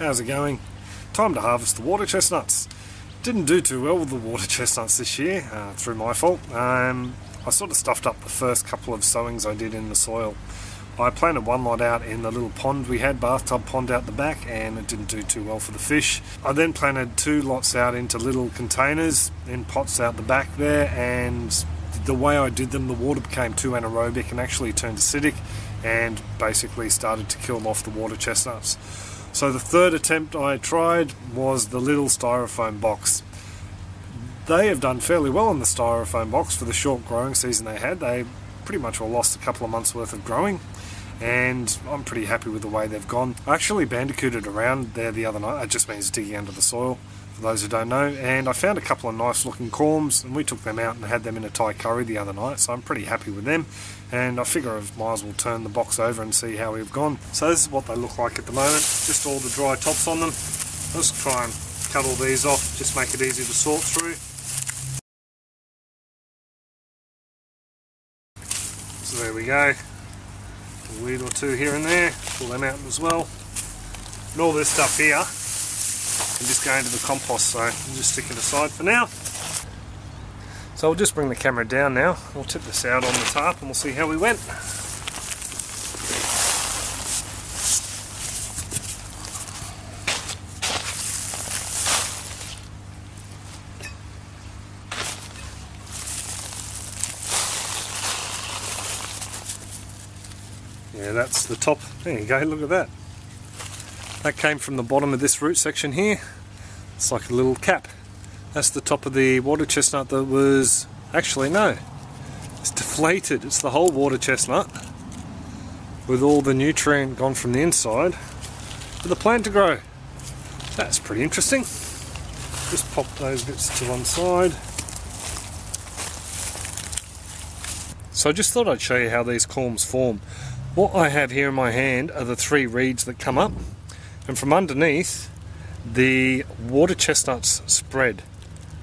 how's it going? Time to harvest the water chestnuts. Didn't do too well with the water chestnuts this year, through my fault. I sort of stuffed up the first couple of sowings I did in the soil. I planted one lot out in the little pond we had, bathtub pond out the back, and it didn't do too well for the fish. I then planted 2 lots out into little containers in pots out the back there, and the way I did them, the water became too anaerobic and actually turned acidic and basically started to kill off the water chestnuts. So the third attempt I tried was the little styrofoam box. They have done fairly well in the styrofoam box for the short growing season they had. They pretty much all lost a couple of months worth of growing, and I'm pretty happy with the way they've gone. I actually bandicooted around there the other night. That just means digging under the soil, for those who don't know, and I found a couple of nice looking corms, and we took them out and had them in a Thai curry the other night, so I'm pretty happy with them, and I figure I might as well turn the box over and see how we've gone. So this is what they look like at the moment, just all the dry tops on them. Let's try and cut all these off, just make it easy to sort through. So there we go, a weed or two here and there, pull them out as well. And all this stuff here can just go into the compost, so I'll just stick it aside for now. So I'll just bring the camera down now, we'll tip this out on the tarp and we'll see how we went. Yeah, that's the top. There you go, look at that. That came from the bottom of this root section here. It's like a little cap. That's the top of the water chestnut that was... Actually, no. It's deflated. It's the whole water chestnut with all the nutrient gone from the inside for the plant to grow. That's pretty interesting. Just pop those bits to one side. So I just thought I'd show you how these corms form. What I have here in my hand are the 3 reeds that come up, and from underneath the water chestnuts spread.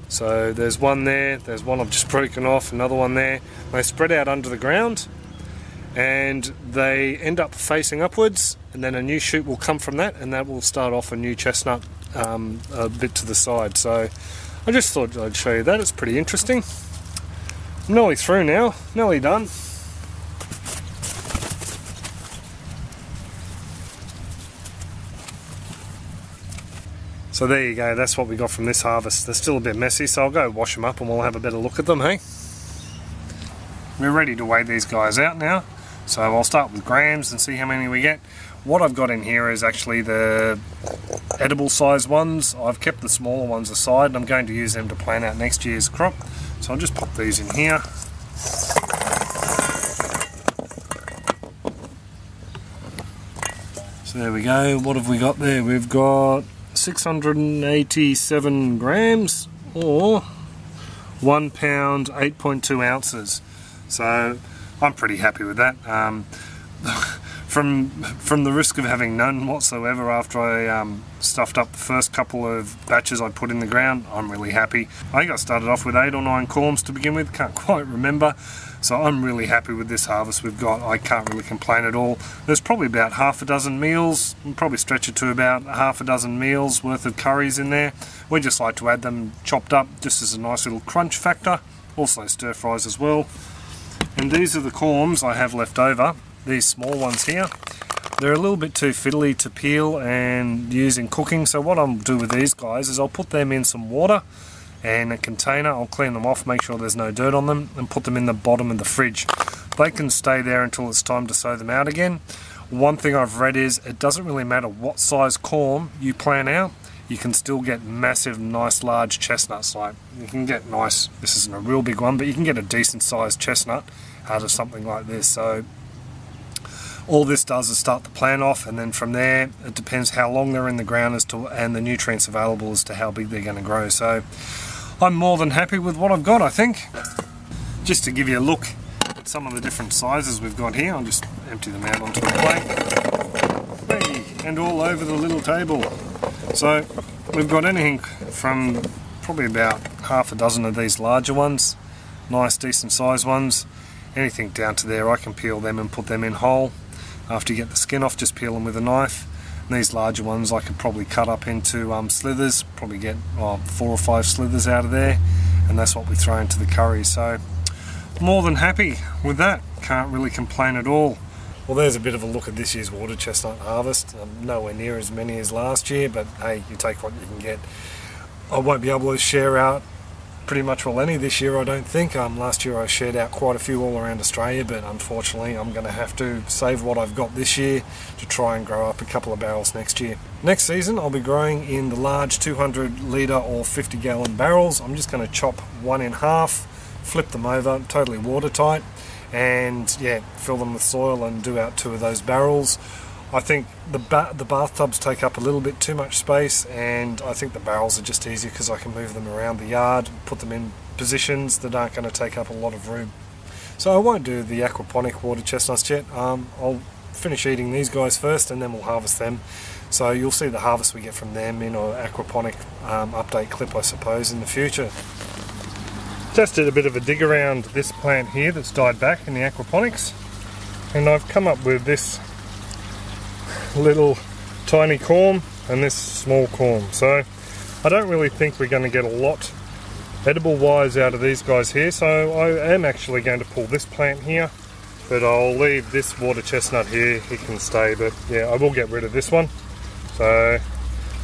So there's one there, there's one I've just broken off, another one there. They spread out under the ground and they end up facing upwards, and then a new shoot will come from that, and that will start off a new chestnut a bit to the side. So I just thought I'd show you that. It's pretty interesting. I'm nearly through now, nearly done. So there you go, that's what we got from this harvest. They're still a bit messy, so I'll go wash them up and we'll have a better look at them, hey? We're ready to weigh these guys out now. So I'll start with grams and see how many we get. What I've got in here is actually the edible size ones. I've kept the smaller ones aside and I'm going to use them to plan out next year's crop. So I'll just pop these in here. So there we go, what have we got there? We've got 687 grams, or 1 pound 8.2 ounces. So I'm pretty happy with that. From the risk of having none whatsoever after I stuffed up the first couple of batches I put in the ground, I'm really happy. I think I started off with 8 or 9 corms to begin with, can't quite remember. So I'm really happy with this harvest we've got. I can't really complain at all. There's probably about half a dozen meals, we'll probably stretch it to about half a dozen meals worth of curries in there. We just like to add them chopped up just as a nice little crunch factor. Also stir fries as well. And these are the corms I have left over, these small ones here. They're a little bit too fiddly to peel and use in cooking, so what I'll do with these guys is I'll put them in some water and a container. I'll clean them off, make sure there's no dirt on them, and put them in the bottom of the fridge. They can stay there until it's time to sow them out again. One thing I've read is it doesn't really matter what size corm you plant out, you can still get massive, nice, large chestnuts. Like, you can get nice, this isn't a real big one, but you can get a decent sized chestnut out of something like this. So all this does is start the plant off, and then from there it depends how long they're in the ground as to, and the nutrients available as to how big they're going to grow. So I'm more than happy with what I've got, I think. Just to give you a look at some of the different sizes we've got here, I'll just empty them out onto a plate. Hey, and all over the little table. So we've got anything from probably about half a dozen of these larger ones, nice decent sized ones, anything down to there. I can peel them and put them in whole. After you get the skin off, just peel them with a knife. And these larger ones I could probably cut up into slithers, probably get 4 or 5 slithers out of there, and that's what we throw into the curry. So more than happy with that, can't really complain at all. Well, there's a bit of a look at this year's water chestnut harvest. Nowhere near as many as last year, but hey, you take what you can get. I won't be able to share out pretty much any this year, I don't think. Last year I shared out quite a few all around Australia, but unfortunately I'm going to have to save what I've got this year to try and grow up a couple of barrels next year. Next season I'll be growing in the large 200 litre or 50 gallon barrels. I'm just going to chop one in half, flip them over, totally watertight, and yeah, fill them with soil and do out 2 of those barrels. I think the bathtubs take up a little bit too much space, and I think the barrels are just easier because I can move them around the yard, put them in positions that aren't going to take up a lot of room. So I won't do the aquaponic water chestnuts yet. I'll finish eating these guys first and then we'll harvest them. So you'll see the harvest we get from them in an aquaponic update clip, I suppose, in the future. Just did a bit of a dig around this plant here that's died back in the aquaponics, and I've come up with this little tiny corm and this small corm. So I don't really think we're going to get a lot edible wise out of these guys here, so I am actually going to pull this plant here, but I'll leave this water chestnut here. He can stay, but yeah, I will get rid of this one. So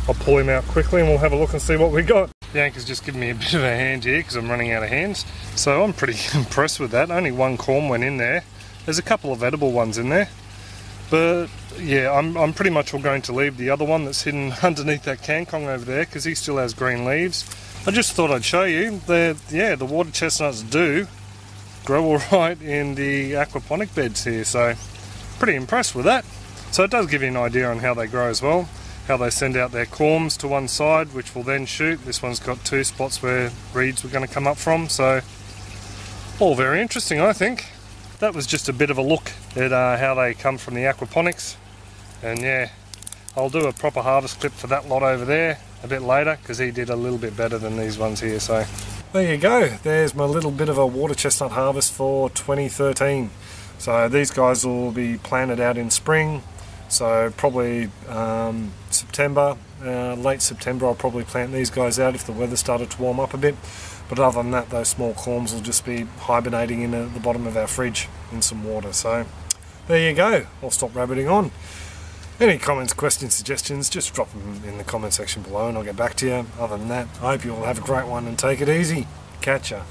I'll pull him out quickly and we'll have a look and see what we got. Bianca's just giving me a bit of a hand here because I'm running out of hands, so I'm pretty impressed with that. Only one corm went in there. There's a couple of edible ones in there, but yeah, I'm pretty much all going to leave the other one that's hidden underneath that kangkong over there because he still has green leaves. I just thought I'd show you that, yeah, the water chestnuts do grow alright in the aquaponic beds here, so pretty impressed with that. So it does give you an idea on how they grow as well, how they send out their corms to one side, which will then shoot. This one's got 2 spots where reeds were going to come up from, so all very interesting, I think. That was just a bit of a look at how they come from the aquaponics, and yeah, I'll do a proper harvest clip for that lot over there a bit later because he did a little bit better than these ones here. So there you go, there's my little bit of a water chestnut harvest for 2013. So these guys will be planted out in spring, so probably September, late September I'll probably plant these guys out if the weather started to warm up a bit. But other than that, those small corms will just be hibernating in the bottom of our fridge in some water. So there you go, I'll stop rabbiting on. Any comments, questions, suggestions, just drop them in the comment section below and I'll get back to you. Other than that, I hope you all have a great one and take it easy. Catch ya.